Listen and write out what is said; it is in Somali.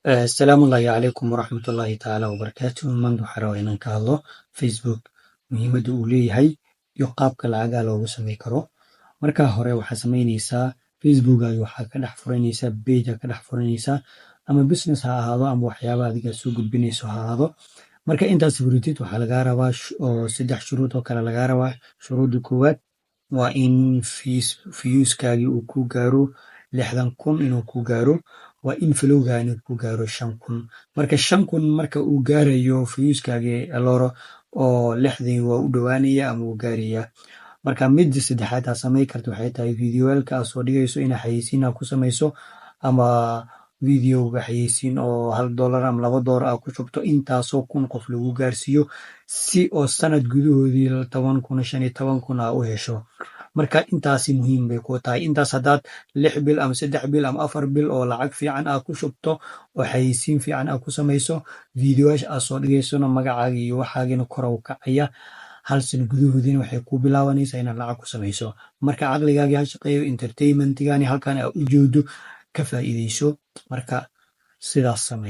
السلام الله عليكم ورحمة الله تعالى وبركاته من waxaa inaan ka hadlo Facebook muhiimada uu leeyahay iyo qaabka lacagaha loogu samey karo marka hore waxaa sameyneysaa Facebook waxaa ka dhex furaneysaa page ka dhex furaneysaa ama business ha ahaado ama waxyaaba adiga soo gudbineyso ha ahaado marka intaas furitid waxaa lagaa rabaa oo 3 shuruud oo kale lagaa rabaa shuruuda koowaad waa in viewskaagi uu ku gaaro 60,000 inuu ku gaaro waa in flowgaani ku gaaro 5,000 marka 5,000 marka uu gaarayo viewskaagi aloro oo 60 waa u dhawaanaya ama uu gaaraya marka midda saddexaad aad samey karto waxay tahay videoyalka aad soo dhigayso in xayeysiin aad ku sameyso ama videoga xayeysiin oo $1 ama $2 aad ku shubto intaasoo kun qof lagu gaarsiiyo si oo sanad gudahoodii 10,000 15,000 aad u hesho marka intaasi muhiim bay ku tahay intaas haddaad 6 bil ama 3 bil ama 4 bil oo lacag fiican aad ku shubto oo xayeysiin fiican aad ku sameyso videoyaasha aad soo dhigaysona magacaaga iyo waxaagina kor u kacaya hal sano gudahoodina waxay ku bilaabanaysaa inaad lacag ku sameyso marka caqligaaga ha shaqeeyo entertainmentigani halkan aad u jeedo ka faa'iideyso marka sidaas samee